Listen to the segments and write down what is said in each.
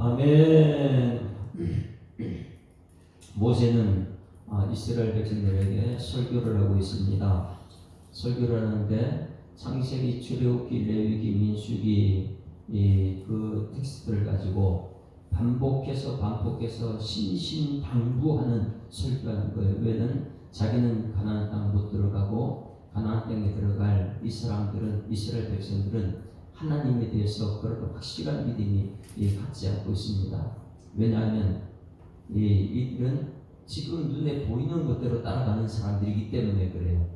아멘. 모세는 이스라엘 백성들에게 설교를 하고 있습니다. 설교를 하는데 창세기, 출애굽기, 레위기, 민수기 그 텍스트를 가지고 반복해서 신신당부하는 설교하는 거예요. 왜냐면 자기는 가나안 땅 못 들어가고 가나안 땅에 들어갈 이스라엘 백성들은 하나님에 대해서 그렇게 확실한 믿음이 갖지 않고 있습니다. 왜냐하면 이들은 지금 눈에 보이는 것대로 따라가는 사람들이기 때문에 그래요.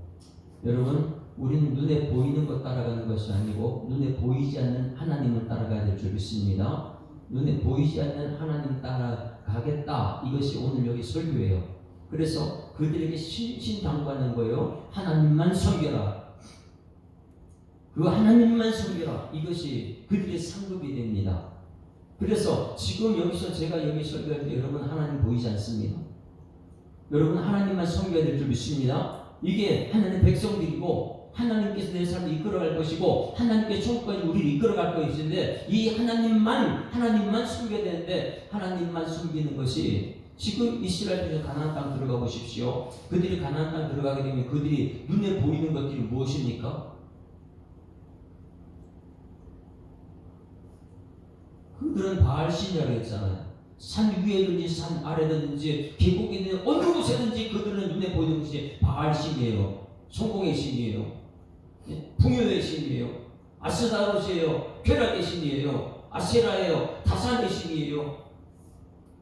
여러분, 우리는 눈에 보이는 것 따라가는 것이 아니고 눈에 보이지 않는 하나님을 따라가야 될 줄 믿습니다. 눈에 보이지 않는 하나님 따라가겠다. 이것이 오늘 여기 설교예요. 그래서 그들에게 신신당부하는 거예요. 하나님만 섬겨라. 그 하나님만 섬겨라. 이것이 그들의 상급이 됩니다. 그래서 지금 여기서 제가 여기 설교할 때 여러분 하나님 보이지 않습니다. 여러분 하나님만 섬겨야 될 줄 믿습니다. 이게 하나님의 백성들이고 하나님께서 내 삶을 이끌어갈 것이고 하나님께 천국까지 우리를 이끌어갈 것인데 이 하나님만 섬겨야 되는데 하나님만 섬기는 것이 지금 이스라엘에서 가나안 땅 들어가 보십시오. 그들이 가나안 땅 들어가게 되면 그들이 눈에 보이는 것들이 무엇입니까? 그들은 바알신이라고 했잖아요. 산 위에든지 산 아래든지 계곡이든 어느 곳에든지 그들은 눈에 보이는 것이 바알신이에요. 성공의 신이에요. 풍요의 신이에요. 아스다롯이에요. 쾌락의 신이에요. 아세라예요. 다산의 신이에요.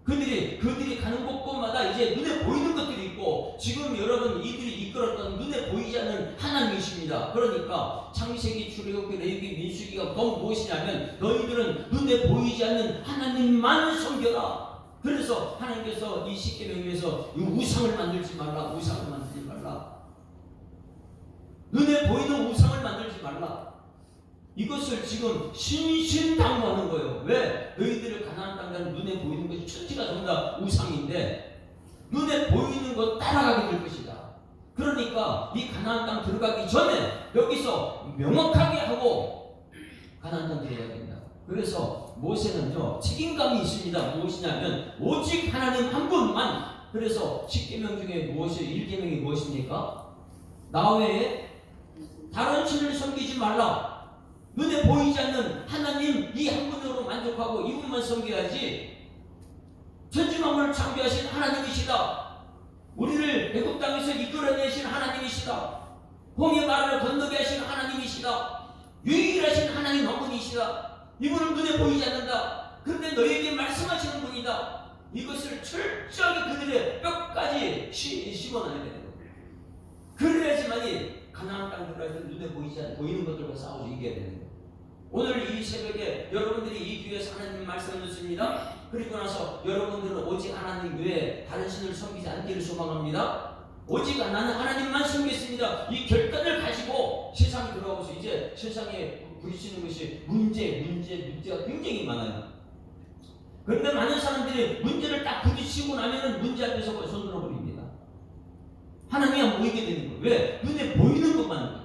그들이 가는 곳곳마다 이제 눈에 보이는 것들이 있고 지금 여러분 이들이 이끌었던 눈에 보이지 않는 하나님이십니다. 그러니까 창세기, 출애굽기, 레위기, 민수기가 무엇이냐면 너희들은 눈에 보이지 않는 하나님만 섬겨라. 그래서 하나님께서 이 십계명에서 이 우상을 만들지 말라. 우상을 만들지 말라. 눈에 보이는 우상을 만들지 말라. 이것을 지금 신신당부하는 거예요. 왜? 너희들을 가나안 땅 가는 눈에 보이는 것이 천지가 전부 다 우상인데 눈에 보이는 것 따라가게 될 것이다. 그러니까 이 가나안 땅 들어가기 전에 여기서 명확하게 하고 가나안 땅 들어가야 된다. 그래서 모세는요 책임감이 있습니다. 무엇이냐면 오직 하나님 한 분만. 그래서 10계명 중에 무엇이 1계명이 무엇입니까? 나 외에 다른 신을 섬기지 말라. 눈에 보이지 않는 하나님 이 한 분으로 만족하고 이분만 섬겨야지. 천지만물을 창조하신 하나님이시다. 우리를 애굽 땅에서 이끌어내신 하나님이시다. 홍해 바다를 건너게 하신 하나님이시다. 유일하신 하나님 한 분이시다. 이분은 눈에 보이지 않는다. 그런데 너희에게 말씀하시는 분이다. 이것을 철저하게 그들의 뼈까지 심어놔야 되는 거예요. 그래야지만이 가나안 땅 들어가서 눈에 보이지 않는 보이는 것들과 싸워서 이겨야 되는 거예요. 오늘 이 새벽에 여러분들이 이 교회에서 하나님 말씀을 듣습니다. 그리고 나서 여러분들은 오직 하나님 외에 다른 신을 섬기지 않기를 소망합니다. 오직 나는 하나님만 섬기겠습니다. 이 결단을 가지고 세상에 들어가서 이제 세상에 부딪히는 것이 문제가 굉장히 많아요. 그런데 많은 사람들이 문제를 딱 부딪히고 나면은 문제 앞에서 손 들어버립니다. 하나님이 안 보이게 되는 거예요. 왜? 눈에 보이는 것만.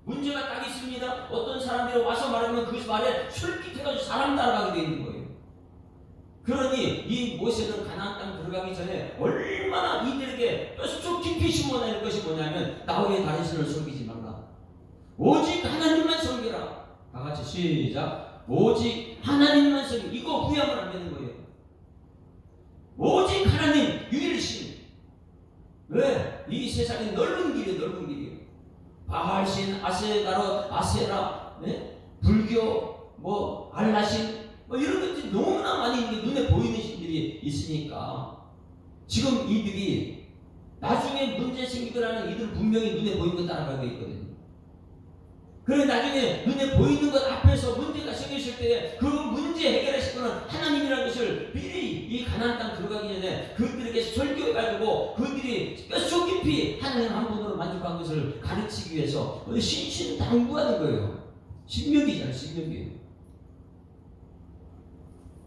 문제가 딱 있습니다. 어떤 사람들이 와서 말하면 그 말에 솔깃해가지고 사람 따라가게 되는 거예요. 그러니 이 모세는 가나안 땅 들어가기 전에 얼마나 이들에게 뼛속 깊이 심어낼 것이 뭐냐면 나 외에 다른 신을 섬기지 말라. 오직 하나님만 섬기라. 다 같이 시작. 오직 하나님만 섬기. 이거 후회하면 안 되는 거예요. 오직 하나님 유일신. 왜? 이 세상에 넓은 길이에요. 바알신, 아세다롯, 아세라, 불교, 알라신, 이런 것들이 너무나 많이 눈에 보이는 신들이 있으니까 지금 이들이 나중에 문제 생기더라는 이들은 분명히 눈에 보이는 것 따라가고 있거든요. 그래 나중에 눈에 보이는 것 앞에서 문제가 생겼을 때 그 문제 해결하실 분은 하나님이라는 것을 미리 이 가나안 땅 들어가기 전에 그들에게 설교해가지고 그들이 뼛속 깊이 하나님 한 분으로 만족한 것을 가르치기 위해서 신신당부하는 거예요. 신명기잖아요. 신명기.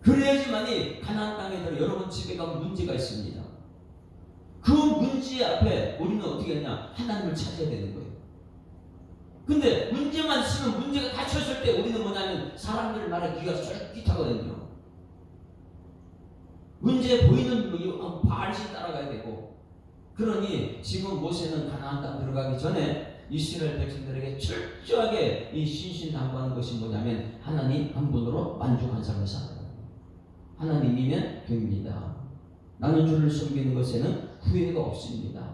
그래야지만이 가나안 땅에 들어 여러분 집에 가면 문제가 있습니다. 그 문제 앞에 우리는 어떻게 하냐? 하나님을 찾아야 되는 거예요. 근데 문제만 있으면 문제가 닥쳤을 때 우리는 뭐냐면 사람들 말에 귀가 쫄깃하거든요. 문제 보이는 바알신 따라가야 되고. 그러니 지금 모세는 가나안 땅 들어가기 전에 이스라엘 백성들에게 철저하게 이 신신당부하는 것이 뭐냐면 하나님 한 분으로 만족한 삶을 살아라. 하나님이면 됩니다. 나는 주를 섬기는 것에는 후회가 없습니다.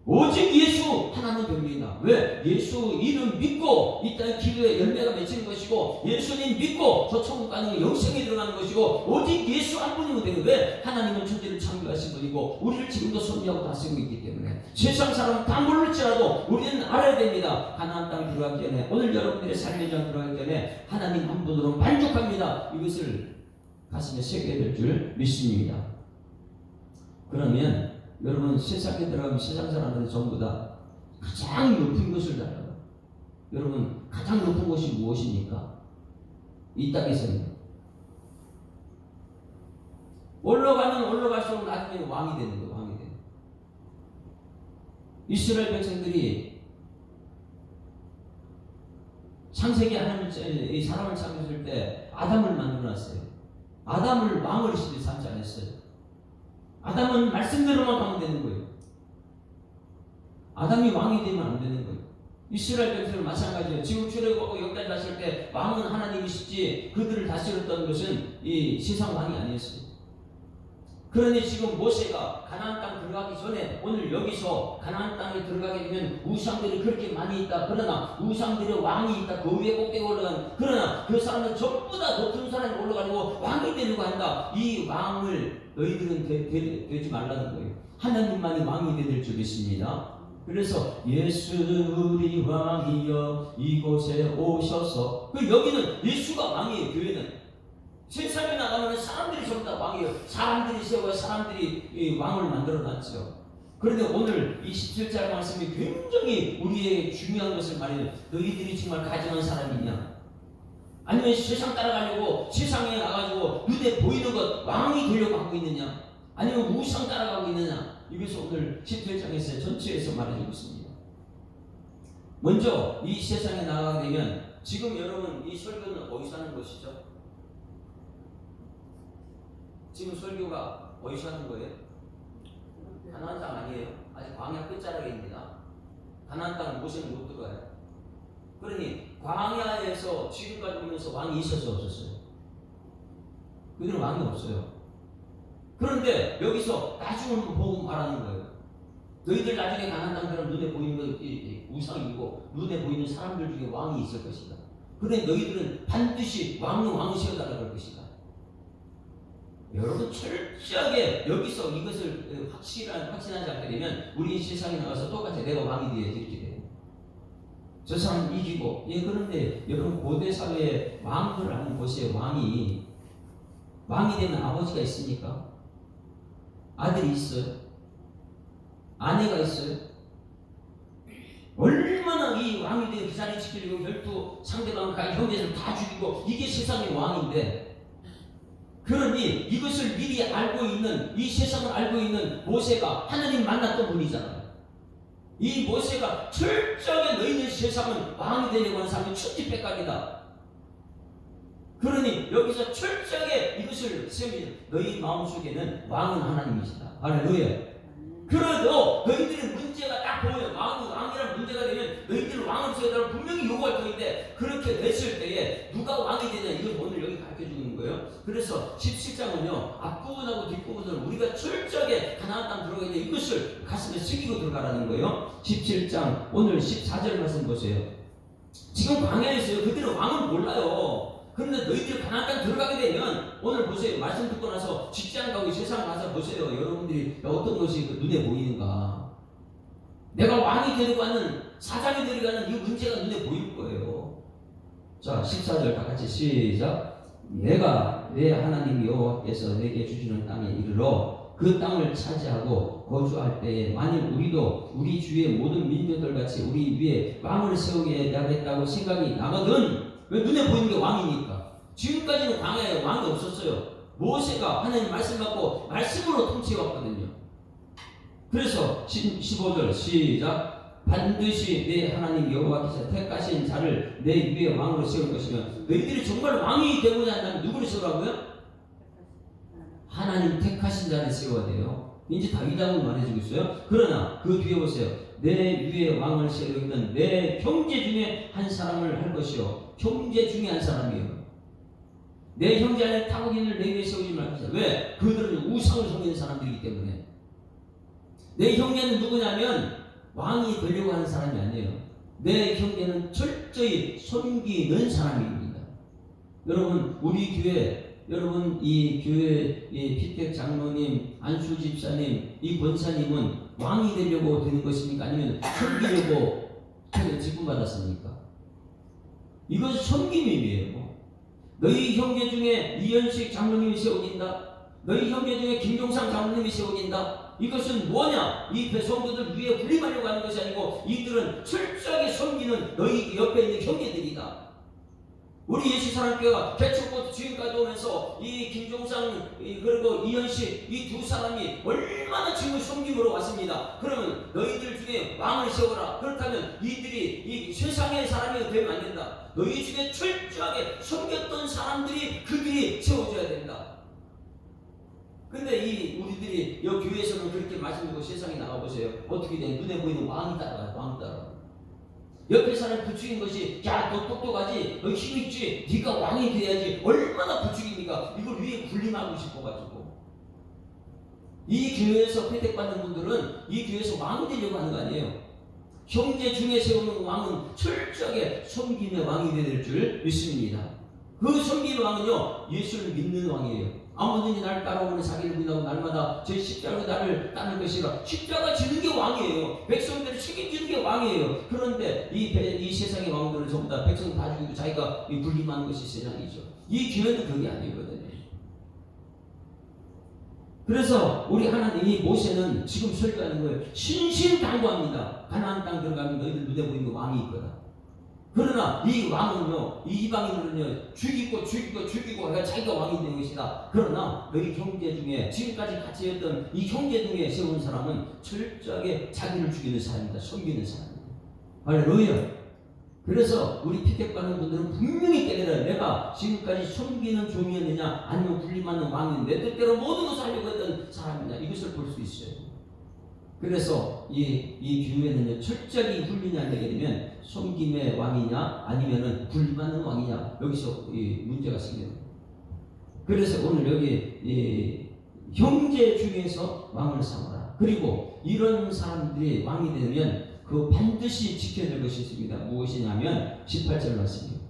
오직 예수 하나는 됩니다. 왜? 예수 이름 믿고 이 땅의 기도의 열매가 맺히는 것이고, 예수님 믿고 저 천국 가는 영생에 들어가는 것이고, 오직 예수 한 분이면 되는. 왜? 하나님은 천지를 창조하신 분이고 우리를 지금도 섭리하고 다스리고 있기 때문에 세상 사람은 다 모를지라도 우리는 알아야 됩니다. 가나안 땅 들어가기 전에, 오늘 여러분들의 삶의 장 들어가기 전에 하나님 한 분으로 만족합니다. 이것을 가슴에 새겨야 될 줄 믿습니다. 그러면 여러분, 세상에 들어가면 세상 사람들은 전부 다 가장 높은 것을 달라요. 여러분, 가장 높은 것이 무엇입니까? 이 땅에서는 올라가면 올라갈수록 나중에 왕이 되는 거예요. 왕이 되는. 이스라엘 백성들이 창세기 하나님을, 이 사람을 창조했을 때 아담을 만들어놨어요. 아담을 왕을 삼지 않았어요. 아담은 말씀대로만 가면 되는 거예요. 아담이 왕이 되면 안 되는 거예요. 이스라엘 백성은 마찬가지예요. 지금 출애굽하고 여기까지 왔을 때 왕은 하나님이시지 그들을 다스렸던 것은 이 세상 왕이 아니었어요. 그러니 지금 모세가 가나안 땅 들어가기 전에, 오늘 여기서 가나안 땅에 들어가게 되면 우상들이 그렇게 많이 있다. 그러나 우상들의 왕이 있다. 그 위에 꼭대기 올라간. 그러나 그 사람은 전부 다 높은 사람이 올라가고 왕이 되려고 한다. 이 왕을 너희들은 되지 말라는 거예요. 하나님만이 왕이 될 줄 믿습니다. 그래서 예수 우리 왕이여 이곳에 오셔서, 여기는 예수가 왕이에요. 교회는 세상에 나가면 사람들이 전부 다 왕이에요. 사람들이 세워요. 사람들이 이 왕을 만들어놨죠. 그런데 오늘 이 17절 말씀이 굉장히 우리에게 중요한 것을 말해요. 너희들이 정말 가정한 사람이냐? 아니면 세상 따라가려고 세상에 나가지고 눈에 보이는 것 왕이 되려고 하고 있느냐? 아니면 우상 따라가고 있느냐? 이것을 오늘 17장에서 전체에서 말해주고 있습니다. 먼저 이 세상에 나가게 되면, 지금 여러분 이 설교는 어디서 하는 것이죠? 지금 설교가 어디서 하는 거예요? 가나안 땅 아니에요. 아직 광야 끝자락입니다. 가나안 땅은 모세는 못 들어가요. 그러니 광야에서 지금까지 오면서 왕이 있었어 없었어요? 그들은 왕이 없어요. 그런데 여기서 나중을 보고 말하는 거예요. 너희들 나중에 가나안 땅 들어가면 눈에 보이는 것 우상이고 눈에 보이는 사람들 중에 왕이 있을 것이다. 그런데 너희들은 반드시 왕을 세워달라고 할 것이다. 여러분, 철저하게 여기서 이것을 확신하지 않게 되면 우리 세상에 나가서 똑같이 내가 왕이 되어야지 이렇게 돼요. 저 사람 이기고. 그런데 여러분, 고대 사회에 왕들을 하는 곳에 왕이 되면 아버지가 있습니까? 아들이 있어요? 아내가 있어요? 얼마나 이 왕이 되어 그 자리 지키려고 결투 상대방 형제들 다 죽이고, 이게 세상의 왕인데, 그러니 이것을 미리 알고 있는, 이 세상을 알고 있는 모세가 하나님 만났던 분이잖아요. 이 모세가 철저하게 너희들 세상은 왕이 되려고 하는 사람이 천지백각이다. 그러니 여기서 철저하게 이것을 세우면 너희 마음속에는 왕은 하나님이시다. 할렐루야. 그래도 너희들의 문제가 딱 보여요. 왕이란 문제가 되면 너희들 왕을 세우라고 분명히 요구할 터인데, 그렇게 됐을 때에 누가 왕이 되냐, 이걸 오늘 여기 가르쳐주는 거예요. 그래서 17장은요 앞부분하고 뒷부분을 우리가 철저하게 가나안 땅 들어가야 돼. 이것을 가슴에 새기고 들어가라는 거예요. 17장 오늘 14절 말씀 보세요. 지금 광야에서요 그들은 왕을 몰라요. 그런데 너희들이 가나안 땅 들어가게 되면, 오늘 보세요. 말씀 듣고 나서 직장 가고 세상 가서 보세요. 여러분들이 어떤 것이 눈에 보이는가. 내가 왕이 되려고 하는, 사장이 되려고 하는 이 문제가 눈에 보일 거예요. 자, 14절 다 같이 시작. 내가 내 하나님 여호와께서 내게 주시는 땅에 이르러 그 땅을 차지하고 거주할 때에, 만일 우리도 우리 주의 모든 민족들 같이 우리 위에 왕을 세우게 하겠다고 생각이 나거든. 왜? 눈에 보이는 게 왕이니까. 지금까지는 광야에 왕이 없었어요. 모세가 하나님 말씀 받고 말씀으로 통치해왔거든요. 그래서 15절 시작. 반드시 내 하나님 여호와께서 택하신 자를 내 위에 왕으로 세울 것이면, 너희들이 정말 왕이 되고자 한다면 누구를 세우라고요? 하나님 택하신 하신 자를 세워야 돼요. 이제 다윗하고 말해주고 있어요. 그러나 그 뒤에 보세요. 내 위에 왕을 세우기는 내 형제 중에 한 사람을 할 것이요. 형제 중에 한 사람이에요. 내 형제 안에 타국인을 내 위에 세우지 말자. 왜? 그들은 우상을 섬기는 사람들이기 때문에. 내 형제는 누구냐면 왕이 되려고 하는 사람이 아니에요. 내 형제는 철저히 섬기는 사람입니다. 여러분, 우리 교회, 여러분 이 교회 이 피택 장로님, 안수 집사님, 이 권사님은 왕이 되려고 되는 것입니까? 아니면 섬기려고 직분 받았습니까? 이건 섬김이에요. 너희 형제 중에 이현식 장로님이 세워진다. 너희 형제 중에 김종상 장로님이 세워진다. 이것은 뭐냐? 이 배성도들 위에 군림하려고 하는 것이 아니고 이들은 철저하게 섬기는 너희 옆에 있는 형제들이다. 우리 예수사랑교회가 개척부터 지금까지 오면서 이 김종상 그리고 이현식 이 두 사람이 얼마나 지금 섬김으로 왔습니다. 그러면 너희들 중에 왕을 세워라. 그렇다면 이들이 이 세상의 사람이 되면 안 된다. 너희 중에 철저하게 섬겼던 사람들이 그들이 세워줘야 된다. 근데 이 우리들이 여 교회에서는 그렇게 말씀드리고 세상에 나가보세요. 어떻게 돼? 눈에 보이는 왕이 따라가요. 왕 따라. 옆에 사람 부추긴 것이 야 너 똑똑하지? 너 힘있지? 네가 왕이 돼야지. 얼마나 부추깁니까? 이걸 위에 군림하고 싶어가지고. 이 교회에서 혜택받는 분들은 이 교회에서 왕이 되려고 하는 거 아니에요. 형제 중에 세우는 왕은 철저하게 섬김의 왕이 될 줄 믿습니다. 그 섬김의 왕은요 예수를 믿는 왕이에요. 아무든지 나를 따라오는 자기를 부인하고 날마다 제 십자가로 나를 따를 것이라. 십자가 지는 게 왕이에요. 백성들을 책임지는 게 왕이에요. 그런데 이 세상의 왕들은 전부 다 백성 다 죽이고 자기가 군림하는 것이 세상이죠. 이 교회는 그게 아니거든요. 그래서 우리 하나님이 모세는 지금 설교하는 거예요. 신신당부합니다. 가나안 땅 들어가면 너희들 눈에 보이는 왕이 있거라. 그러나 이 왕은요, 이 이방인들은요, 죽이고 그러니까 자기가 왕이 되는 것이다. 그러나 너희 형제 중에 지금까지 같이 했던 이 형제 중에 세운 사람은 철저하게 자기를 죽이는 사람이다. 섬기는 사람이다. 할렐루야. 그래서 우리 피택받는 분들은 분명히 깨달아요. 내가 지금까지 섬기는 종이었느냐 아니면 군림하는 왕인데 내 뜻대로 모든 것을 하려고 했던 사람이냐 이것을 볼 수 있어요. 그래서 이 교회는요 철저히 훈련이 안 되게 되면 섬김의 왕이냐 아니면은 군림하는 왕이냐 여기서 이 문제가 생겨요. 그래서 오늘 여기 형제 중에서 왕을 삼아라. 그리고 이런 사람들이 왕이 되면 그 반드시 지켜야 될 것이 있습니다. 무엇이냐면 18절 말씀이에요.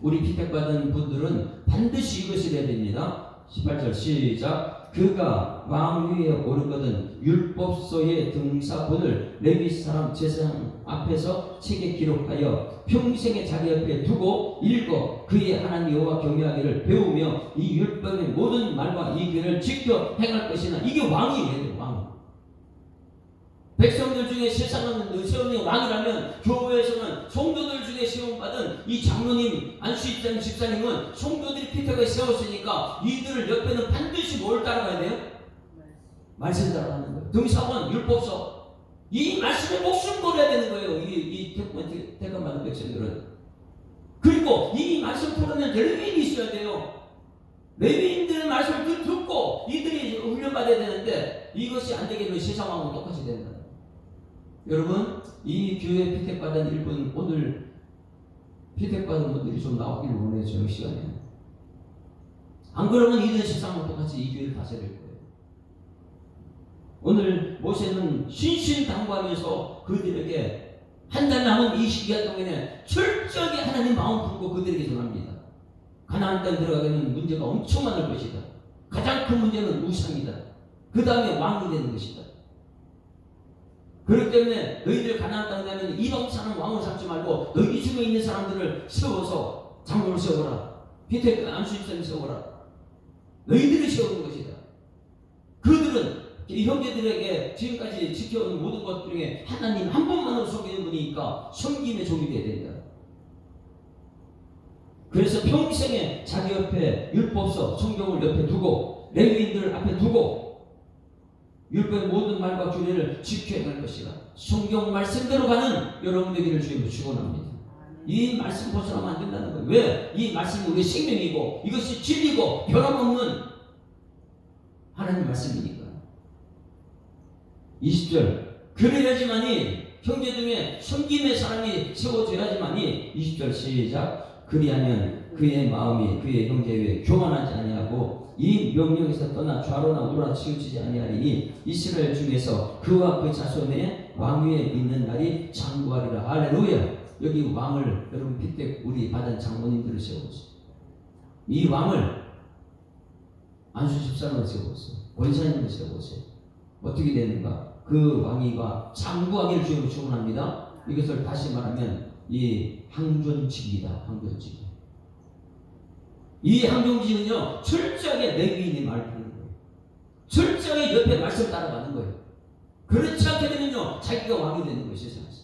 우리 피택받은 분들은 반드시 이것을 해야 됩니다. 18절 시작. 그가 왕 위에 오르거든 율법서의 등사본을 레위 사람 제사장 앞에서 책에 기록하여 평생에 자기 옆에 두고 읽어 그의 하나님 여호와 경외하기를 배우며 이 율법의 모든 말과 이 규례를 지켜 행할 것이나. 이게 왕이에요. 왕. 백성들 중에 세상은 세우는 왕이라면 교회에서는 성도들 중에 세움받은 이 장로님, 안수집사님, 집사님은 성도들이 피택을 세웠으니까 이들을 옆에는 반드시 뭘 따라가야 돼요? 말씀 따라가는 거예요. 등사본, 율법서. 이 말씀에 목숨 걸어야 되는 거예요. 이 택함받은 백성들은. 그리고 이 말씀 풀어낸 레위인이 있어야 돼요. 레위인들의 말씀을 듣고 이들이 훈련받아야 되는데 이것이 안 되게 되면 세상하고 똑같이 된다. 여러분, 이 교회 피택받은 일본 오늘 피택받은 분들이 좀 나오기를 원해요. 저녁 시간에. 안 그러면 이들 세상과 똑같이 이 교회를 다스릴 거예요. 오늘 모세는 신신당부하면서 그들에게 한 달 남은 이 시기가 동안에 철저하게 하나님 마음 품고 그들에게 전합니다. 가나안 땅 들어가게는 문제가 엄청 많을 것이다. 가장 큰 문제는 우상이다. 그 다음에 왕이 되는 것이다. 그렇기 때문에 너희들 가나안 땅에 가면 이방 사람 왕을 삼지 말고 너희 중에 있는 사람들을 세워서 장로를 세워라. 피택 안수집사님 세워라. 너희들이 세우는 것이다. 그들은 이 형제들에게 지금까지 지켜온 모든 것 중에 하나님 한 분만으로 섬기는 분이니까 섬김의 종이 되어야 된다. 그래서 평생에 자기 옆에 율법서 성경을 옆에 두고 레위인들 앞에 두고 율법의 모든 말과 규례를 지켜야 할 것이다. 성경 말씀대로 가는 여러분 되기를 주님으로 축원합니다. 이 말씀 벗어나면 안 된다는 거예요. 왜? 이 말씀이 우리의 생명이고 이것이 진리고 변함없는 하나님 말씀이니까. 20절 그래야지만이 형제 중에 섬김의 사람이 세워져야지만이 20절 시작 그리하면 그의 마음이 그의 형제 위에 교만하지 아니하고 이 명령에서 떠나 좌로나 우로나 치우치지 아니하리니 이스라엘 중에서 그와 그 자손의 왕위에 있는 날이 장구하리라. 할렐루야. 여기 왕을 여러분 핏대 우리 받은 장모님들을 세워보세요. 이 왕을 안수 집사님을 세워보세요. 권사님을 세워보세요. 어떻게 되는가? 그 왕위가 장구하기를 주님으로 축원합니다. 이것을 다시 말하면 이 항존직이다. 항존직. 이 항존직은요 철저하게 레위인의 말을 듣는 거예요. 철저하게 옆에 말씀 따라가는 거예요. 그렇지 않게 되면요 자기가 왕이 되는 거예요. 세상에서.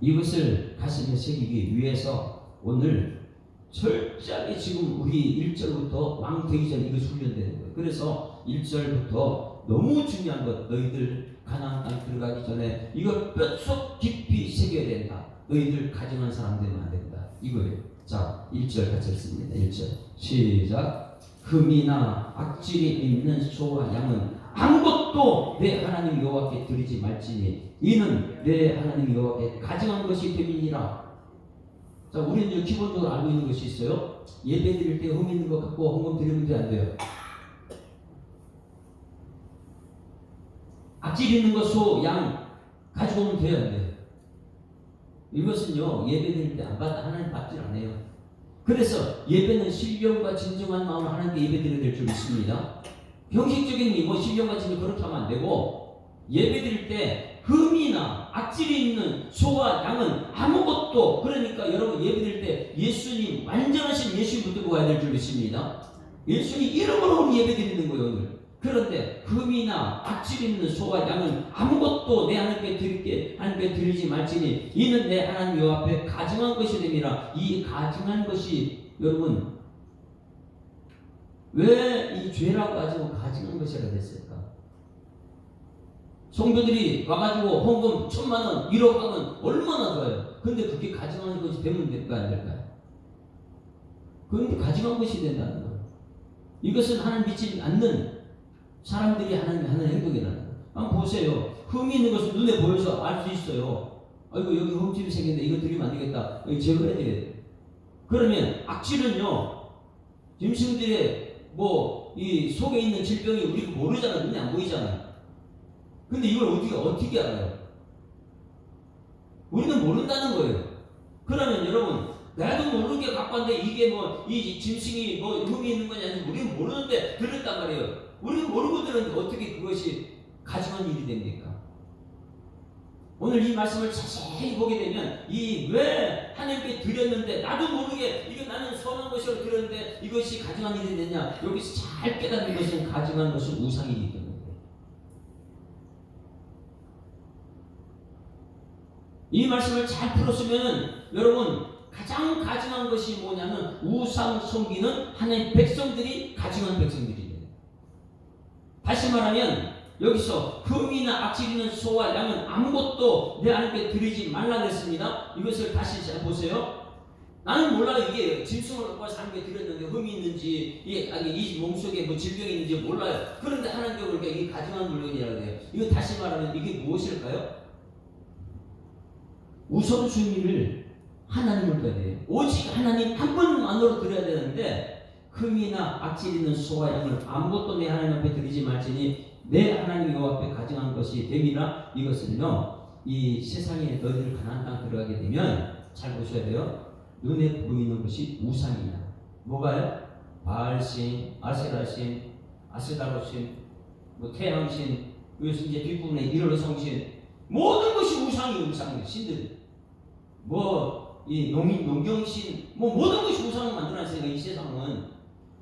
이것을 가슴에 새기기 위해서 오늘 철저하게 지금 우리 1절부터 왕 되기 전에 이것이 훈련되는 거예요. 그래서 1절부터 너무 중요한 것, 너희들 가나안 땅 들어가기 전에 이걸 뼛속 깊이 새겨야 된다. 너희들 가증한 사람 되면 안 된다. 이거예요. 자, 1절 같이 읽습니다. 1절 시작. 흠이나 악질이 있는 소와 양은 아무것도 내 하나님 여호와께 드리지 말지니 이는 내 하나님 여호와께 가증한 것이 됨이니라. 자, 우리는 이제 기본적으로 알고 있는 것이 있어요. 예배 드릴 때 흠 있는 것 갖고 헌금 드리면 안 돼요. 악질 있는 것 소, 양 가지고 오면 돼요, 안 돼요? 이것은요 예배 드릴 때 안 받아 하나님 받질 않아요. 그래서 예배는 신령과 진정한 마음으로 하나님께 예배 드려야 될 줄 믿습니다. 형식적인 뭐 신령과 진정 그렇게 하면 안 되고 예배 드릴 때 흠이나 악질이 있는 소와 양은 아무것도 그러니까 여러분 예배 드릴 때 예수님 완전하신 예수님 붙들고 가야 될 줄 믿습니다. 예수님 이름으로 우리 예배 드리는 거예요 오늘. 그런데 흠이나 악질 있는 소와 양은 아무것도 내 하나님께 드리지 말지니 이는 내 하나님 여호와 앞에 가증한 것이 됨이라. 이 가증한 것이 여러분 왜 이 죄라고 가지고 가증한 것이라 됐을까? 성도들이 와가지고 헌금 1,000,000원 1억 하면 얼마나 좋아요. 근데 그게 가증한 것이 되면 될까요 안 될까요? 그런데 가증한 것이 된다는 거예요. 이것은 하나님 믿지 않는 사람들이 하는 행동이라는 거예요. 한번 보세요. 흠이 있는 것을 눈에 보여서 알 수 있어요. 아이고 여기 흠집이 생겼는데 이거 드리면 안 되겠다. 여기 제거해야 돼요. 그러면 악질은요 짐승들의 이 속에 있는 질병이 우리가 모르잖아요. 눈에 안 보이잖아요. 근데 이걸 어떻게 알아요? 우리는 모른다는 거예요. 그러면 여러분 나도 모르게 갖고 왔는데 이게 이 짐승이 흠이 있는 거냐 우리는 모르는데 들었단 말이에요. 우리는 모르고 들었는데 어떻게 그것이 가증한 일이 됩니까? 오늘 이 말씀을 자세히 보게 되면 왜 하나님께 드렸는데 나도 모르게 이거 나는 선한 것으로 드렸는데 이것이 가증한 일이 되냐 여기서 잘 깨닫는 것은 가증한 것은 우상이기 때문에 이 말씀을 잘 풀었으면 여러분 가장 가증한 것이 뭐냐면 우상 섬기는 하나님의 백성들이 가증한 백성들이에요. 다시 말하면 여기서 흠이나 악질 있는 소와 양은 아무것도 내 하나님께 드리지 말라 그랬습니다. 이것을 다시 잘 보세요. 나는 몰라요. 이게 짐승을 갖고 와서 하나님께 드렸는데 흠이 있는지 이 몸속에 질병이 있는지 몰라요. 그런데 하나님께 그러니까 이게 가증한 물건이라고 해요. 이거 다시 말하면 이게 무엇일까요? 우선순위를 하나님을 둬야 돼요. 오직 하나님 한 분만으로 드려야 되는데 흠이나 악질 있는 소와 양을 아무것도 내 하나님 앞에 드리지 말지니 내 하나님 여호와 앞에 가증한 것이 됨이라. 이것은요 이 세상에 너희들 가나안 땅 들어가게 되면 잘 보셔야 돼요. 눈에 보이는 것이 우상이야. 뭐가요? 바알신, 아세라신, 아세다로신, 태양신, 여기서 이제 뒷부분에 일월성신 모든 것이 우상이에요. 우상이에요. 신들. 이 농경신 모든 것이 우상을 만들어놨으니까 이 세상은.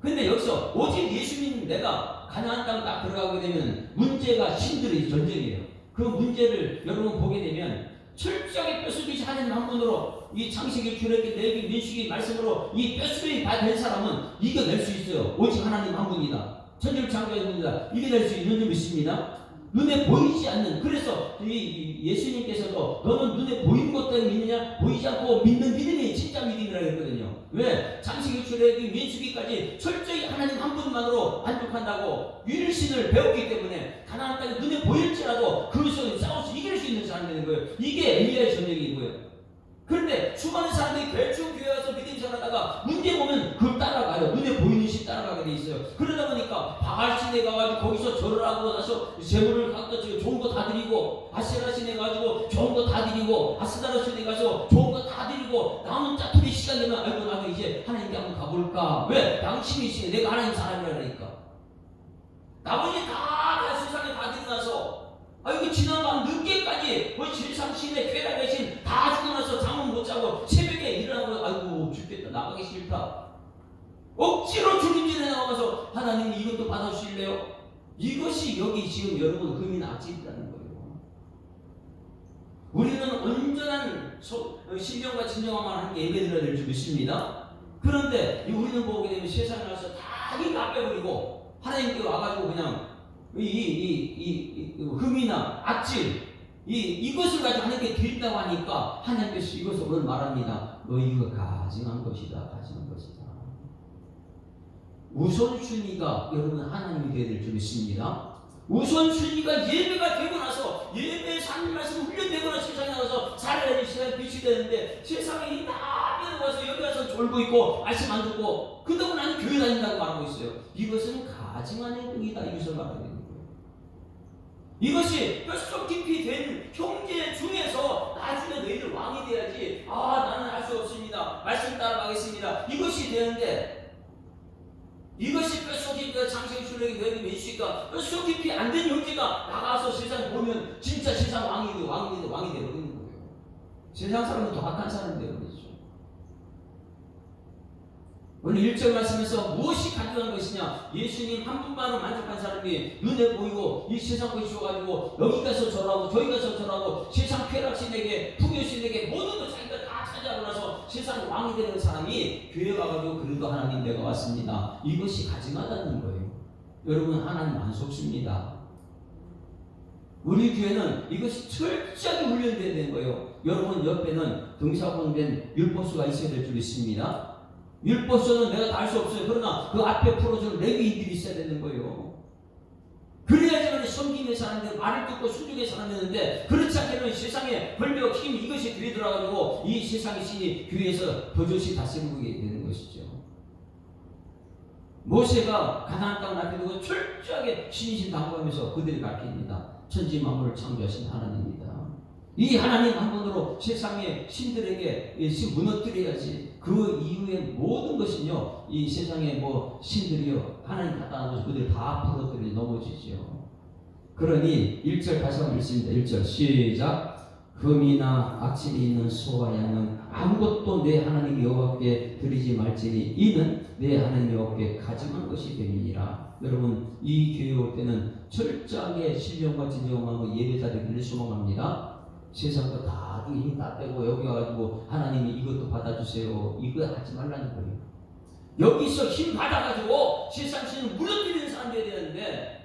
근데 여기서 오직 예수 믿는 내가 가나안 땅 딱 들어가게 되면 문제가 신들의 전쟁이에요. 그 문제를 여러분 보게 되면 철저하게 뼈수비 하나님 한 분으로 이 창세기, 출애굽기, 레위기, 민수기 말씀으로 이 뼈수비 된 사람은 이겨낼 수 있어요. 오직 하나님 한 분이다. 천지를 창조하신 분이다. 이겨낼 수 있는 줄 믿습니다. 눈에 보이지 않는. 그래서 이 예수님께서도 너는 눈에 보이는 것 때문에 믿느냐? 보이지 않고 믿는 믿음이 진짜 믿음이라고 했거든요. 왜? 창세기, 출애굽기, 민수기까지 철저히 하나님 한 분만 것만으로 만족한다고 유일신을 배웠기 때문에 가나안 땅이 눈에 보일지라도 그것을 싸워서 이길 수 있는 사람이 되는 거예요. 이게 엘리야의 전쟁인 거예요. 그런데 수많은 사람들이 대충 교회 와서 믿음 생활하다가 문제 보면 그걸 따라가요. 눈에 보이는 신 따라가게 돼 있어요. 그러다 보니까 바알신에 가가지고 거기서 절을 하고 나서 재물을 갖다 주고 좋은 거 다 드리고, 아세라신에 가지고 좋은 거 다 드리고, 아스다라신에 가서 좋은 거 다 드리고, 남은 짜투리 시간 되면 아이고 나도 이제 하나님께 한번 가볼까. 왜? 양심이 있으니 내가 하나님 사람이라니까. 나머지 다 세상에 다 드리고 나서 아이고 지난 밤 늦게까지 뭐 실상신의 쾌락의 신 다 죽고 나서 잠은 못 자고 새벽에 일어나고 아이고 죽겠다 나가기 싫다 억지로 주님진에 나와서 하나님 이것도 받아주실래요? 이것이 여기 지금 여러분 흠이 악질이라는 거예요. 우리는 온전한 신령과 진정함만 함께 예배드려야 될 줄 믿습니다. 그런데 우리는 보게 되면 세상에 와서 다 이거 빼버리고 하나님께 와가지고 그냥 이 흠이나 악질 이것을 가지고 하나님께 드린다고 하니까 하나님께서 이것을 오늘 말합니다. 너 이거 가증한 것이다. 가증한 것이다. 우선순위가 여러분 하나님이 되어야 될 줄 믿습니다. 우선순위가 예배가 되고 나서 예배의 삶 말씀 훈련되고 나서 세상에 나가서 살아야지 세상에 빛이 되는데 세상에 다 빼놓아서 여기 와서 졸고 있고 말씀 안 듣고 그러고 나는 교회 다닌다고 말하고 있어요. 이것은 가증한 행동이다. 이것을 말하게 됩니다. 이것이 뼛속 깊이 된 형제 중에서 나중에 너희들 왕이 돼야지 나는 할 수 없습니다. 말씀 따라가겠습니다. 이것이 되는데 이것이 뼛속 깊이 장생 출력이 되는 민수니까 뼛속 깊이 안 된 형제가 나가서 세상 보면 진짜 세상 왕이 되어버리는 거예요. 세상 사람은 더 악한 사람이 되어버리죠. 오늘 1절 말씀에서 무엇이 가져간 것이냐? 예수님 한 분만으로 만족한 사람이 눈에 보이고 이 세상 것이 줘가지고 여기 가서 절하고 저기 가서 절하고 세상 쾌락신에게 풍요신에게 모든 걸 자기가 다 차지하고 나서 세상 왕이 되는 사람이 교회 가가지고 그래도 하나님 내가 왔습니다. 이것이 가증하다는 거예요. 여러분 하나님 안 속습니다. 우리 교회는 이것이 철저하게 훈련되어야 되는 거예요. 여러분 옆에는 등사본된 율법서가 있어야 될 줄 있습니다. 율법서는 내가 다 할 수 없어요. 그러나 그 앞에 풀어주는 레위인들이 있어야 되는 거예요. 그래야지만 섬김의 사람들 말을 듣고 순종의 사람이 되는데 그렇지 않게는 세상에 권력, 힘 이것이 뒤에 들어가지고 이 세상의 신이 교회에서 버젓이 다스리게 되는 것이죠. 모세가 가나안 땅을 앞에 두고 철저하게 신이신 당부하면서 그들이 가르칩니다. 천지 만물을 창조하신 하나님입니다. 이 하나님 한 분으로 세상의 신들에게 무너뜨려야지. 그 이후에 모든 것은요, 이 세상의 신들이요, 하나님 갖다 놔서 그들 다 풀어뜨려 넘어지죠. 그러니 1절 다시 한번 읽습니다. 1절 시작. 흠이나 악질이 있는 소와 양은 아무것도 내 하나님 여호와께 드리지 말지니 이는 내 하나님 여호와께 가증한 것이 됨이니라. 여러분 이 교회 올 때는 철저하게 신령과 진정하고 예배자들을 소망합니다. 세상 거 다 힘 다 빼고 여기 와가지고 하나님이 이것도 받아주세요. 이거 하지 말라는 거예요. 여기서 힘 받아가지고 세상 신을 무너뜨리는 사람들이 되는데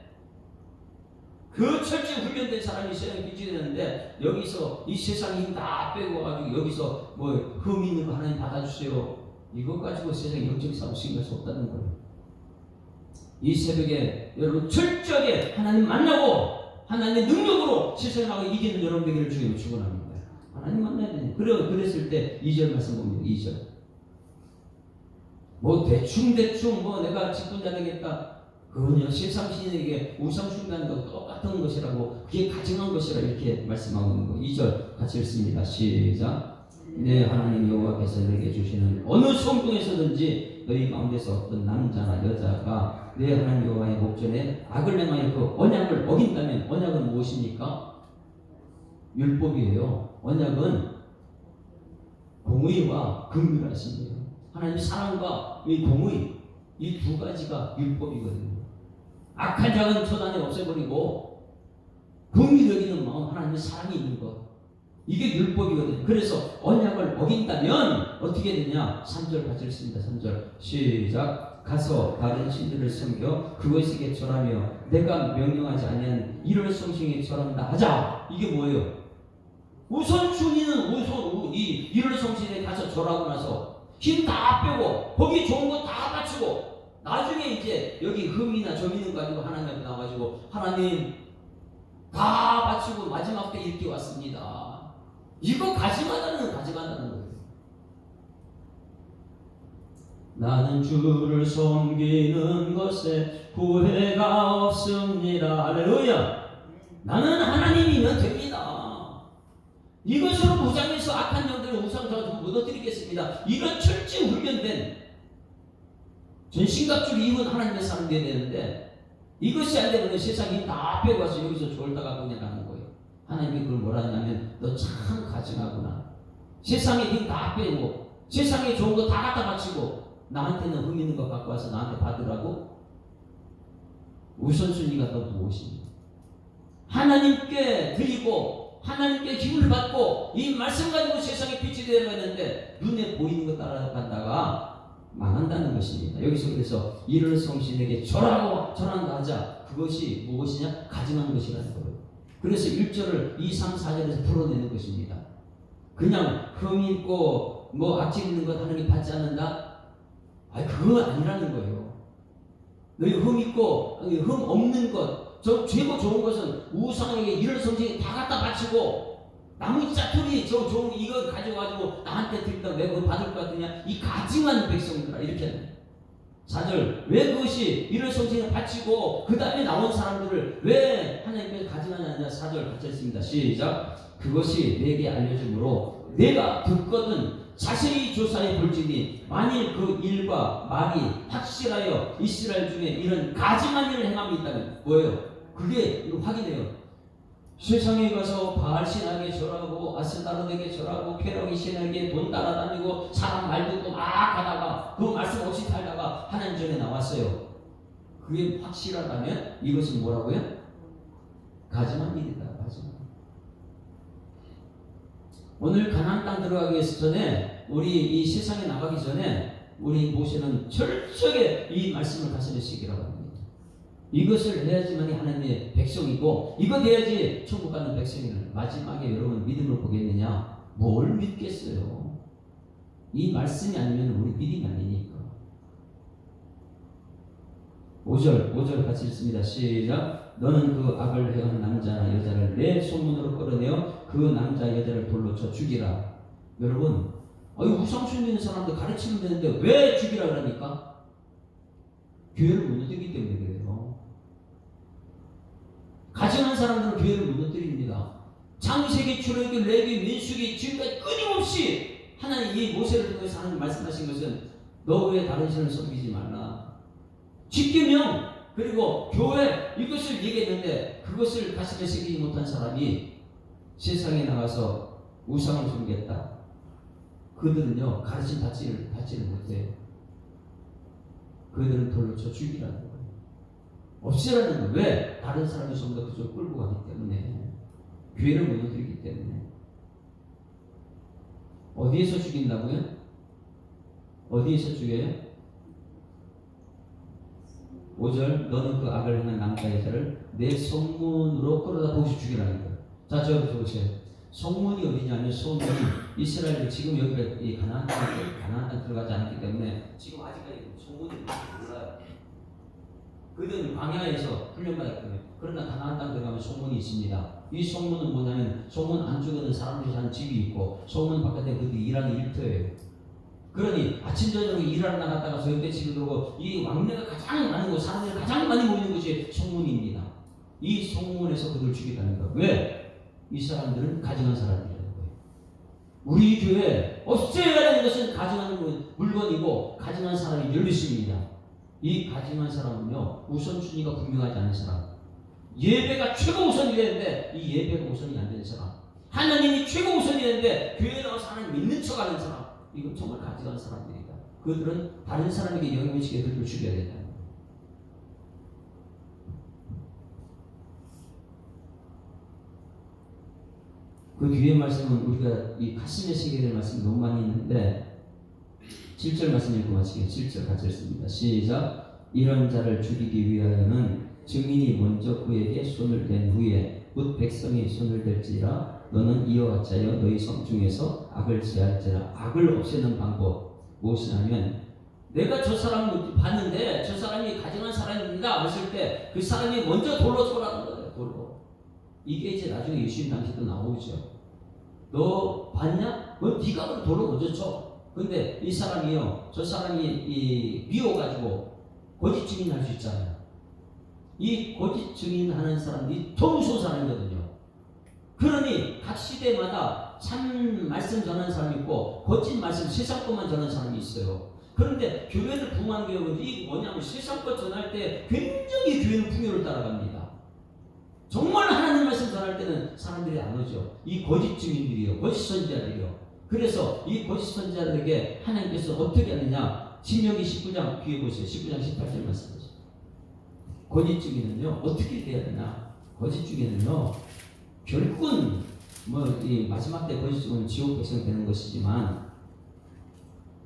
그 철저히 훈련된 사람이 세상에 빛이 되는데 여기서 이 세상 힘 다 빼고 와가지고 여기서 흠 있는 거 하나님 받아주세요. 이것 가지고 세상 영적 싸움 승리할 수 없다는 거예요. 이 새벽에 여러분 철저하게 하나님 만나고 하나님의 능력으로 세상을 이기는 여러분 되기를 주님을 축원합니다. 하나님 만나야 되는. 그랬을 때 2절 말씀 봅니다. 2절. 대충 내가 직분자 되겠다. 그건요 세상 신에게 우상 숭배하는 것 똑같은 것이라고 그게 가증한 것이라 이렇게 말씀하고 있는 거. 2절 같이 읽습니다. 시작. 내 하나님 여호와께서 내게 주시는 어느 성중에서든지 너희 가운데서 어떤 남자나 여자가 내 하나님 여호와의 목전에 악을 행하여 그 언약을 어긴다면 언약은 무엇입니까? 율법이에요. 언약은 공의와 긍휼하심이에요. 하나님 사랑과 이 공의 이 두 가지가 율법이거든요. 악한 자는 처단에 없애버리고 긍휼적인 마음 하나님의 사랑이 있는 것 이게 율법이거든요. 그래서 언약을 어긴다면 어떻게 되냐? 3절 같이 읽습니다. 3절 시작. 가서 다른 신들을 섬겨 그것에게 절하며 내가 명령하지 아니한 이런 성신에 절한다 하자. 이게 뭐예요? 우선순위는 이 이런 성신에 가서 절하고 나서 힘 다 빼고 거기 좋은 거 다 바치고 나중에 이제 여기 흠이나 점이는 가지고 하나님 앞에 나와가지고 하나님 다 바치고 마지막 때 이렇게 왔습니다. 이거 가져간다는 거예요. 나는 주를 섬기는 것에 후회가 없습니다. 할렐루야. 나는 하나님이면 됩니다. 이것으로 무장해서 악한 영들을 우상처럼 무너뜨리겠습니다. 이런 철저히 훈련된 전신갑주를 입은 하나님의 사람 되어야 되는데 이것이 안 되면 세상 힘 다 빼고 와서 여기서 졸다가 그냥 가는 거예요. 하나님이 그걸 뭐라 하냐면 너 참 가증하구나. 세상에 힘 다 빼고 세상에 좋은 거 다 갖다 바치고 나한테는 흠 있는 거 갖고 와서 나한테 받으라고? 우선순위가 또 무엇입니까? 하나님께 드리고 하나님께 힘을 받고 이 말씀 가지고 세상에 빛이 되어야 하는데 눈에 보이는 거 따라간다가 망한다는 것입니다. 여기서 그래서 이를 성신에게 절한다 하자. 그것이 무엇이냐? 가증하는 것이라는 거예요. 그래서 1절을 2, 3, 4절에서 풀어내는 것입니다. 그냥 흠 있고 뭐 악질 있는 것 하나님 받지 않는다? 그건 아니라는 거예요. 너희 흠 있고 흠 없는 것, 저 최고 좋은 것은 우상에게 이런 성질이 다 갖다 바치고 나무 짜투리 저 좋은 이거 가져가지고 나한테 드린다 왜 그거 받을 것 같으냐? 이 가증한 백성들아 이렇게 하는 4절 왜 그것이 이런 성질을 바치고 그 다음에 나온 사람들을 왜 하나님께 가증하느냐? 4절 같이 했습니다. 시작. 그것이 내게 알려주므로 내가 듣거든 자세히 조사해 볼지니 만일 그 일과 말이 확실하여 이스라엘 중에 이런 가증한 일을 행함이 있다면 뭐예요? 그게 확인해요. 세상에 가서 바알 신에게 절하고 아스타롯에게 절하고 쾌락이 신에게 돈 따라다니고 사람 말 듣고 막 가다가 그 말씀 없이 살다가 하나님 전에 나왔어요. 그게 확실하다면 이것은 뭐라고요? 가증한 일이다. 가증한. 오늘 가나안 땅 들어가기 위해서 전에 우리 이 세상에 나가기 전에 우리 모세는 철저하게 이 말씀을 가슴에 새기라고 합니다. 이것을 해야지만이 하나님의 백성이고 이거 돼야지 천국 가는 백성이는 마지막에 여러분 믿음을 보겠느냐? 뭘 믿겠어요? 이 말씀이 아니면 우리 믿음이 아니니까. 5절 같이 읽습니다. 시작. 너는 그 악을 행한 남자나 여자를 내 소문으로 끌어내어 그 남자 여자를 돌로 쳐 죽이라. 여러분 우상숭 있는 사람들 가르치면 되는데 왜 죽이라 그러니까? 교회를 무너뜨리기 때문에 그래요. 가증한 사람들은 교회를 무너뜨립니다. 창세기, 출애굽기, 레위기, 민수기 지금까지 끊임없이 하나님 이 모세를 통해서 하나님 말씀하신 것은 너 외에 다른 신을 섬기지 말라. 십계명 그리고 교회 이것을 얘기했는데 그것을 가슴에 새기지 못한 사람이 세상에 나가서 우상을 섬겼다. 그들은요 가르침 받지를 못해요. 그들은 돌로 쳐 죽이라는 거예요. 없애라는 거예요. 왜? 다른 사람의 성도 그쪽 끌고 가기 때문에 교회를 무너뜨리기 때문에. 어디에서 죽인다고요? 어디에서 죽여요? 5절 너는 그 악을 행한 남자 여자를 내 성문으로 끌어다 보시 죽이라는 거예요. 자, 저기 보세요. 성문이 어디냐면 성문이 이스라엘 지금 여기가 이 가나안 땅 들어가지 않았기 때문에 지금 아직까지 성문이 몰라요. 그들은 광야에서 훈련받았거든요. 그러나 가나안 땅 들어가면 성문이 있습니다. 이 성문은 뭐냐면 성문 안쪽에는 사람들이 사는 집이 있고 성문 바깥에 그들이 일하는 일터예요. 그러니 아침 저녁으로 일하러 나갔다가 저녁 때 집에 들어오고 이 왕래가 가장 많은 곳, 사람들이 가장 많이 모이는 곳이 성문입니다. 이 성문에서 그들을 죽이다는 거. 왜? 이 사람들은 가증한 사람들이라는 거예요. 우리 교회 없애야 되는 것은 가증한 물건이고 가증한 사람이 열리십니다. 이 가증한 사람은요 우선순위가 분명하지 않은 사람, 예배가 최고 우선이 되는데 이 예배가 우선이 안 되는 사람, 하나님이 최고 우선이 되는데 교회에 나와서 하나님 믿는 척하는 사람, 이건 정말 가증한 사람들이다. 그들은 다른 사람에게 영향을 미치게 그들을 죽여야 된다. 그 뒤에 말씀은 우리가 이 가슴에 새겨야 될 말씀이 너무 많이 있는데 7절 말씀 읽고 마치게 7절 같이 읽습니다. 시작. 이런 자를 죽이기 위하여는 증인이 먼저 그에게 손을 댄 후에 곧 백성이 손을 댈지라 너는 이와 같이 하여 너희 성 중에서 악을 제할지라. 악을 없애는 방법 무엇이냐면 내가 저 사람을 봤는데 저 사람이 가증한 사람입니다 했을 때 그 사람이 먼저 돌로 쳐라는 거예요. 돌로. 이게 이제 나중에 예수님 당시도 나오죠. 너 봤냐? 너 네가 돌로 먼저 쳐. 근데 이 사람이요, 저 사람이 미워가지고 거짓 증인할 수 있잖아요. 이 거짓 증인하는 사람들이 더 무서운 사람이거든요. 그러니 각 시대마다 참 말씀 전하는 사람이 있고 거짓 말씀 세상 것만 전하는 사람이 있어요. 그런데 교회를 부흥하는 경우는 이게 뭐냐면 세상 것 전할 때 굉장히 교회는 풍요를 따라갑니다. 정말 하나님 말씀 전할 때는 사람들이 안 오죠. 이 거짓 증인들이요, 거짓 선지자들이요. 그래서 이 거짓 선지자들에게 하나님께서 어떻게 하느냐? 신명기 19장 뒤에 보세요. 19장 18절 말씀하세요. 거짓 증인은요 어떻게 돼야 되나? 거짓 증인은요 결국은 이 마지막 때 거짓 증인은 지옥 백성 되는 것이지만,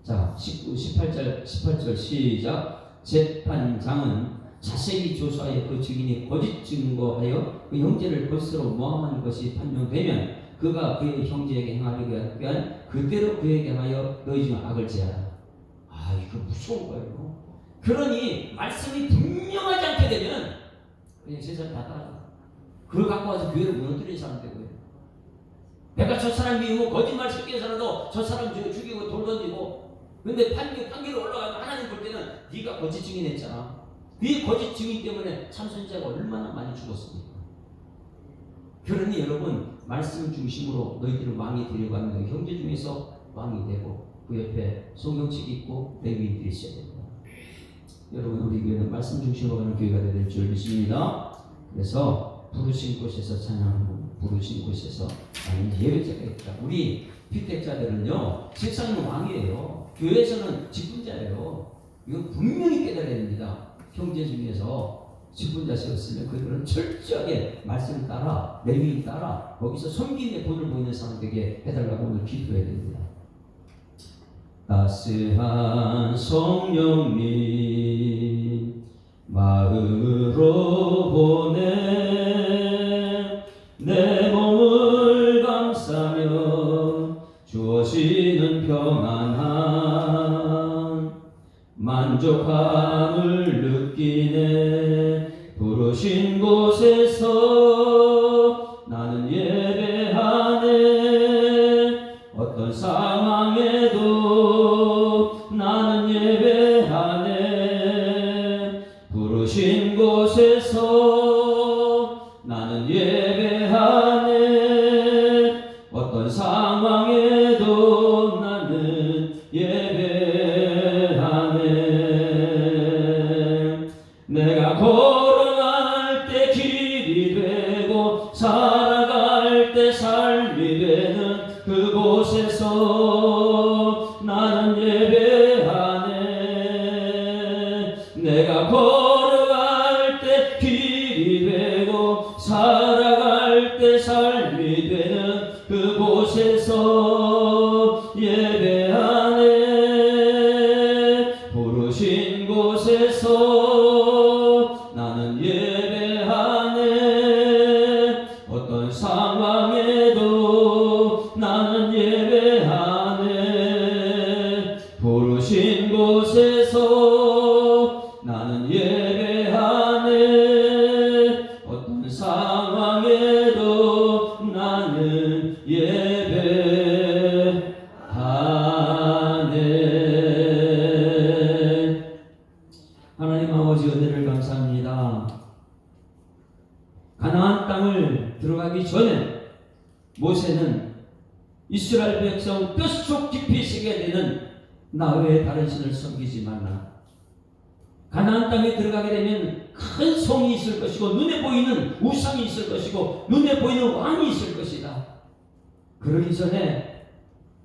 자 18절 시작. 재판장은 자세히 조사하여 그 증인이 거짓 증거하여 그 형제를 거짓으로 모함한 것이 판명되면 그가 그의 형제에게 행하려고 한 그대로 그에게 하여 너희 중 악을 제하라. 아, 이거 무서운 거예요. 그러니 말씀이 분명하지 않게 되면 그냥 세상 다 따라. 그걸 갖고 와서 교회를 무너뜨리는 사람 되고요. 내가 저 사람 미우고 거짓말 시켜서라도 저 사람 죽이고 돌 던지고, 근데 판결이 올라가면 하나님 볼 때는 네가 거짓 증인했잖아. 네 거짓 증인 때문에 참선자가 얼마나 많이 죽었습니까? 그러니 여러분, 말씀 중심으로 너희들은 왕이 되려고 하는 거예요. 형제 중에서 왕이 되고 그 옆에 송영칙이 있고 레위인들이 있어야 됩니다. 여러분, 우리 교회는 말씀 중심으로 가는 교회가 될 줄 믿습니다. 그래서 부르신 곳에서 찬양하고 부르신 곳에서 아닌 예배자가 있다. 우리 피택자들은요 세상은 왕이에요. 교회에서는 직분자예요. 이건 분명히 깨달아야 됩니다. 형제 중에서 직분자였으면 그들은 철저하게 말씀을 따라 레위인 따라 거기서 섬김의 본을 보이는 사람에게 해달라고 오늘 기도해야 됩니다. 따스한 성령님 마음으로 보내 내 몸을 감싸며 주어지는 평안함 만족함을 느끼네. 부르신 곳에서 나는 예배하네. 어떤 상황에도 나는 예배하네. 부르신 곳에서 나는 예배하네. 어떤 상황에도 나는 예배하네. 내가 걸어갈 때 길이 되고 살아갈 때 삶이 되는 그곳에서 나는 예배하네. 내가 걸어갈 때 길이 되고 살아갈 때 삶이 되는 그곳에서 예배하네. 부르신 곳에서 나는 예배하네. 어떤 상황에도 나는 예배하네. 부르신 곳에서 나는 예배하네. 어떤 상황에도 나는 예배하네. 하나님 아버지, 은혜를 감사합니다. 가나안 땅을 들어가기 전에 모세는 이스라엘 백성 뼛속 깊이 새겨야 되는 나 외에 다른 신을 섬기지 말라. 가나안 땅에 들어가게 되면 큰 성이 있을 것이고 눈에 보이는 우상이 있을 것이고 눈에 보이는 왕이 있을 것이다. 그러기 전에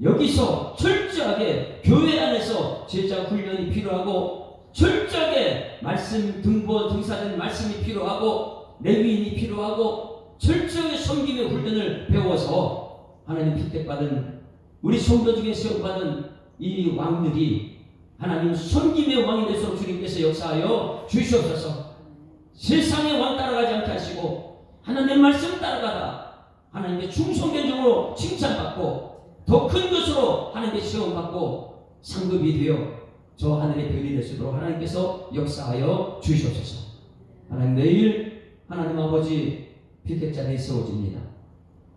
여기서 철저하게 교회 안에서 제자 훈련이 필요하고 철저하게 말씀 등사된 말씀이 필요하고 레위인이 필요하고 철저하게 섬김의 훈련을 배워서 하나님 픽택받은 우리 성도 중에 세움받은 이 왕들이 하나님 섬김의 왕이 되도록 주님께서 역사하여 주시옵소서. 세상의 왕 따라가지 않게 하시고 하나님의 말씀 따라가라. 하나님의 충성견적으로 칭찬받고 더 큰 것으로 하나님의 시험받고 상급이 되어 저 하늘의 별이 될 수 있도록 하나님께서 역사하여 주시옵소서. 하나님, 내일 하나님 아버지 피택자들이 세워집니다.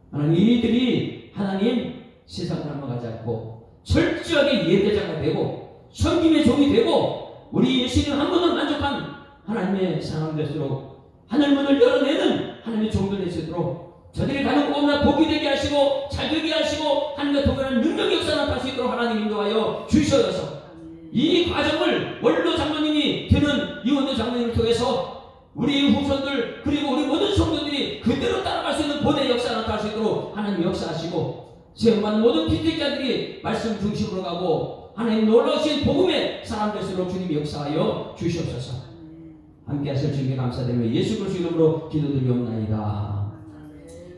하나님, 이들이 하나님 세상 닮아가지 않고 철저하게 예배자가 되고 섬김의 종이 되고 우리 예수님 한 분은 만족한 하나님의 사람 될수록 하늘문을 열어내는 하나님의 종들 될 수 있도록 저들이 가는 곳마다 복이 되게 하시고 잘 되게 하시고 하나님과 동행하는 능력 역사 나타날 수 있도록 하나님 인도하여 주시옵소서. 이 과정을 원로 장로님이 되는 이원도 장로님을 통해서 우리 후손들 그리고 우리 모든 성도들이 그대로 따라갈 수 있는 본의 역사 나타날 수 있도록 하나님 역사하시고 세움받는 모든 피택자들이 말씀 중심으로 가고 하나님 놀라우신 복음의 사람 될수록 주님이 역사하여 주시옵소서. 함께 하실 주님께 감사드리며 예수 그리스도 이름으로 기도드리옵나이다.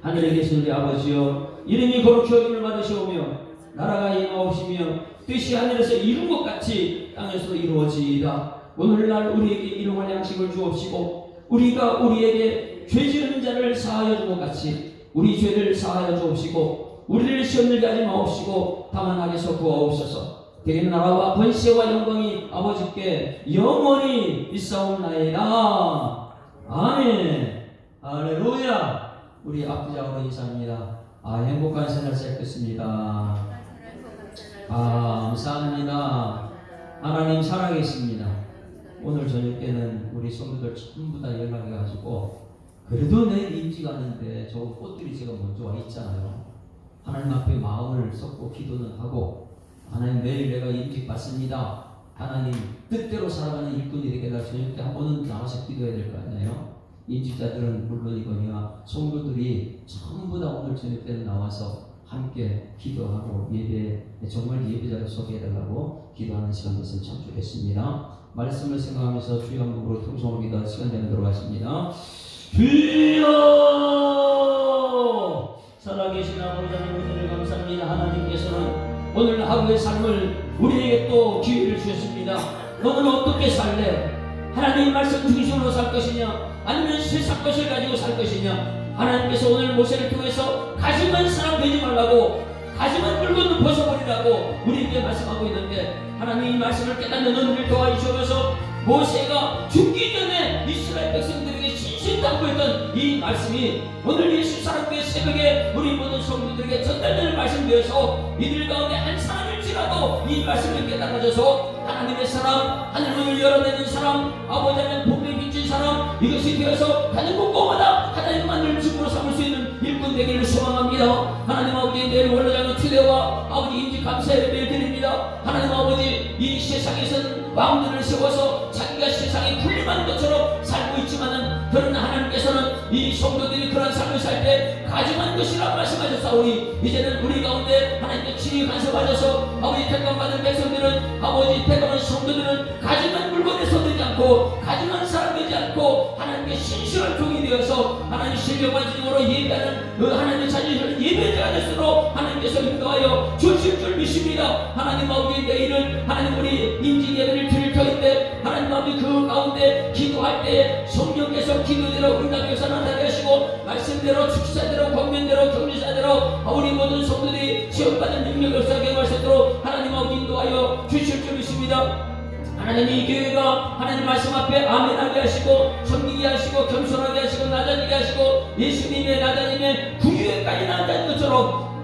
하늘에 계신 우리 아버지여, 이름이 거룩히 여김을 받으시오며 나라가 임하옵시며 뜻이 하늘에서 이룬 것 같이 땅에서도 이루어지이다. 오늘날 우리에게 일용할 양식을 주옵시고 우리가 우리에게 죄 지은 자를 사하여 준 것 같이 우리 죄를 사하여 주옵시고 우리를 시험 들게 하지 마옵시고 다만 악에서 구하옵소서. 대개 나라와 번세와 영광이 아버지께 영원히 있사옵나이다. 아멘. 할렐루야. 우리 아프자로 인사합니다. 행복한 생활 쌓겠습니다. 감사합니다. 하나님 살아계십니다. 오늘 저녁 때는 우리 성도들 전부 다 연락해가지고 그래도 내일 임지가 왔는데 저 꽃들이 제가 먼저 와 있잖아요. 하나님 앞에 마음을 쏟고 기도는 하고 하나님 내일 내가 임직 받습니다. 하나님 뜻대로 살아가는 일꾼이 되게 날 저녁 때 한 번은 나와서 기도해야 될 거 아니에요. 임직자들은 물론이거니와 성도들이 전부 다 오늘 저녁 때는 나와서 함께 기도하고 예배 정말 예배자로 소개해달라고 기도하는 시간 것을 참조했습니다. 말씀을 생각하면서 주의 한국으로 통성으로 기도할 시간 되도록 하십니다. 주여 살아계신 아버지 하나님 은혜를 감사합니다. 하나님께서는 오늘 하루의 삶을 우리에게 또 기회를 주셨습니다. 너는 어떻게 살래? 하나님 말씀 중심으로 살 것이냐 아니면 세상 것을 가지고 살 것이냐. 하나님께서 오늘 모세를 통해서 가증한 사람 되지 말라고 가증한 물건을 벗어버리라고 우리에게 말씀하고 있는데 하나님 이 말씀을 깨닫는 은혜를 도와주셔서 모세가 죽기 전에 이스라엘 백성들에게 신신당부했던 이 말씀이 오늘 예수 사랑교회 새벽에 우리 모든 성도들에게 전달되는 말씀 되어서 이들 가운데 한 사람일지라도 이 말씀을 깨달아져서 하나님의 사람, 하늘문을 열어내는 사람, 아버지 하나님 복음에 비친 사람, 이것이 되어서 가는 곳곳마다 하나님만을 주으로 삼을 수 있는 일꾼 되기를 소망합니다. 하나님 아버지 내일 원로장의 추대와 아버지 인지 감사 예배를 드립니다. 하나님 아버지 이 세상에서는 왕들을 세워서 자기가 세상에 군림하는 것처럼 살고 있지만은 그러나 하나님께서는 이 성도들이 그런 삶을 살 때 가증한 것이라 말씀하셨사오니 이제는 우리 가운데 하나님께 친히 간섭하셔서 아버지 택감받은 백성들은 아버지 택감한 성도들은 가증한 물건에 서들지 않고 가증한 사람 되지 않고 하나님께 신실한 종이 되어서 하나님 실력과 지능으로 예배하는 그 하나님의 자녀들은 예배자가 될수록 하나님께서 인도하여 주실 줄 믿습니다. 하나님 아버지 내일은 하나님 우리 인지 예배를 드릴 터인데 하나님 아버지 그 가운데 기도할 때 성령께서 기도대로 응답해서 나타나게 하시고 말씀대로 축사대로 권면대로 경주사대로 우리 모든 성도들이 시험받은 능력을 쌓게 하시도록 하나님 아버지 인도하여 주실 줄 믿습니다. 하나님 이 교회가 하나님 말씀 앞에 아멘하게 하시고 섬기게 하시고 겸손하게 하시고 낮아지게 하시고 예수님의 낮아짐의 구유에까지 낮아진 것처럼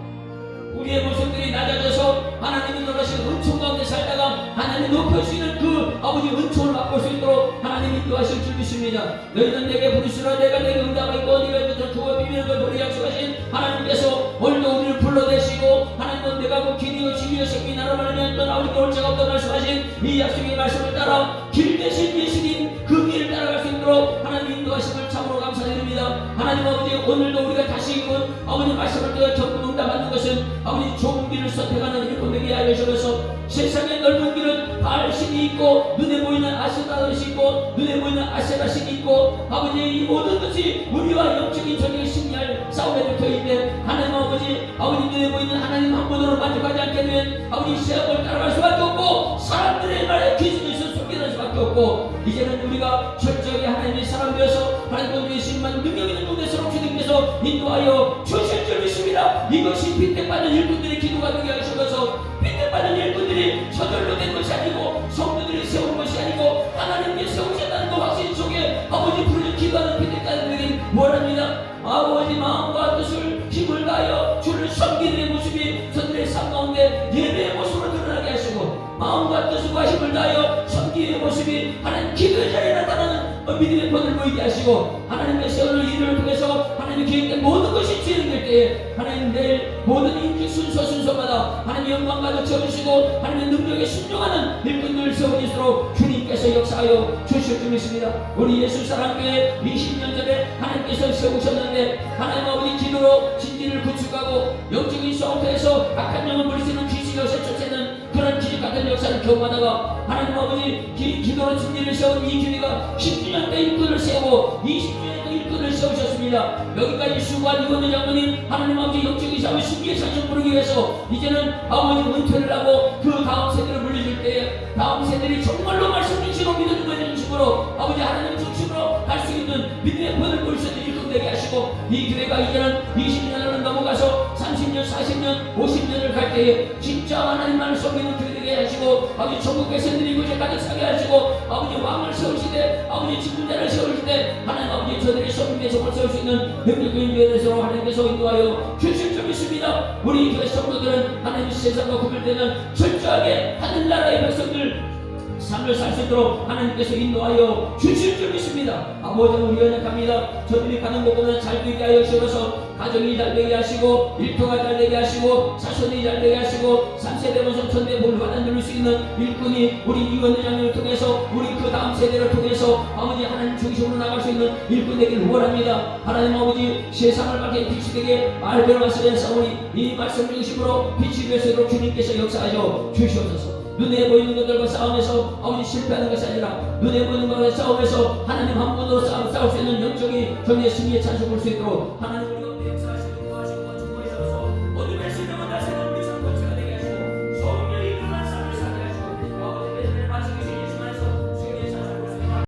우리의 모습들이 낮아져서 하나님이 놀라신 은총 가운데 살다가 하나님 높일 수 있는 그 아버지 은총을 맛볼 수 있도록 하나님 인도하실 줄 믿습니다. 너희는 내게 부르시라 내가 내게 응답하고 네가 저 주와 비밀을 거두리 약속하신 하나님께서 오늘도 우리를 불러내시고 하나님은 내가 그 길이요 진리요 생명이 나로 말하면 떠나오리게 올 자가 없다 말씀하신 이 약속의 말씀을 따라 길 대신 예수님 그 길을 따라갈 수 있도록 하나님 인도하심을 참으로 감사드립니다. 하나님 아버지 오늘도 우리가 다시 이군 아버지 말씀을 통해 전부 응답하는 것은 아버지 좋은 길을 선택하는 일꾼 되게 하여 주셔서 세상의 넓은 길은 바알신이 있고 눈에 보이는 아세라신이 있고 눈에 보이는 아세라신이 있고 아버지 이 모든 것이 우리와 영적인 전쟁에 승리할 싸움의 벽터인데 하나님 아버지 눈에 보이는 하나님 한 분으로 만족하지 않게 되면 아버지 시험을 따라갈 수밖에 없고 사람들의 말에 귀신에서 속게될 수밖에 없고 이제는 우리가 철저하게 하나님의 사람 되어서 하나님의 예수님만 능력 있는 분에서 주님께서 인도하여 주실 줄 믿습니다. 이것이 빈대받는 일꾼들의 기도가 되게 하셔서 빈대 많은 일꾼들이 저절로 된 것이 아니고 성도들이 세운 것이 아니고 하나님께 세우셨다는 그 확신 속에 아버지 부르짖 기도하는 그들까지 원합니다. 아버지 마음과 뜻을 힘을 다하여 주를 섬기는 모습이 저들의 삶 가운데 예배의 모습으로 드러나게 하시고 마음과 뜻과 힘을 다하여 섬기는 모습이 하나님 기도의 자리에 나타나는 믿음의 본을 보이게 하시고 하나님의 세우는 일을 통해서 하나님의 계획된 모든 것이 진행될 때에 하나님 내일 모든 인기 순서마다 하나님 영광과 채워주시고 하나님의 능력에 순종하는 일꾼들 세워지도록 주님께서 역사하여 주실 줄 믿습니다. 우리 예수 사랑교회 20년 전에 하나님께서 세우셨는데 하나님 아버지 기도로 진리를 구축하고 영적인 성도에서 악한 영을 버릴 수 있는 귀신이 요새 쫓아내는 그런 기적 같은 역사를 경험하다가 하나님 아버지 기도로 진리를 세운 이 교회가 10주년 때 일꾼을 세우고 20주년 때 일꾼을 세우셨습니다. 여기까지 수고한 이원우 장로님 하나님 아버지 영적인 삶을 신기의 찬송 부르기 위해서 이제는 아버지 은퇴를 하고 그 다음 세대를 물려줄 때에 다음 세대들이 정말로 말씀 중심으로 믿어주는 것 중심으로 아버지 하나님 중심으로 갈 수 있는 믿음의 본을 보일 수 있는 일꾼 되게 하시고 이 교회가 이제는 20년을 넘어가서 30년 40년 50년을 갈 때에 진짜 하나님만을 섬기는 교회 되게 하시고 아버지 전국 백성들이 이곳에 가득 차게 하시고 아버지 왕을 세우시되 아버지 지분자를 세우시되 하나님 아버지 저들의 섬김에 정말 세울 수 있는 능력적인 교회에 대해서 하나님께서 인도하여 주실 줄 믿습니다. 우리 교회 성도들은 하나님 세상과 구별되는 철저하게 하늘나라의 백성들 삶을 살 수 있도록 하나님께서 인도하여 주실 줄 믿습니다. 아버지 우리 연약합니다. 저들이 가는 곳보다 잘 되게 하여 주셔서 가정이 잘 되게 하시고 일터가 잘 되게 하시고 자손이 잘 되게 하시고 3세대 원성 천대 볼 받아 누릴 수 있는 일꾼이 우리 이원우 장로를 통해서 우리 그 다음 세대를 통해서 아버지 하나님 중심으로 나갈 수 있는 일꾼 되기를 원합니다. 하나님 아버지 세상을 밝게 빛이 되게 말대로 말씀에 싸우니 이 말씀 중심으로 빛이 되시도록 주님께서 역사하여 주시옵소서. 눈에 보이는 것들과 싸움에서 아버지 실패하는 것이 아니라 눈에 보이는 것과 싸움에서 하나님 한 분으로 싸울 수 있는 영적인 정의의 승리의 찬송 볼 수 있도록 하나님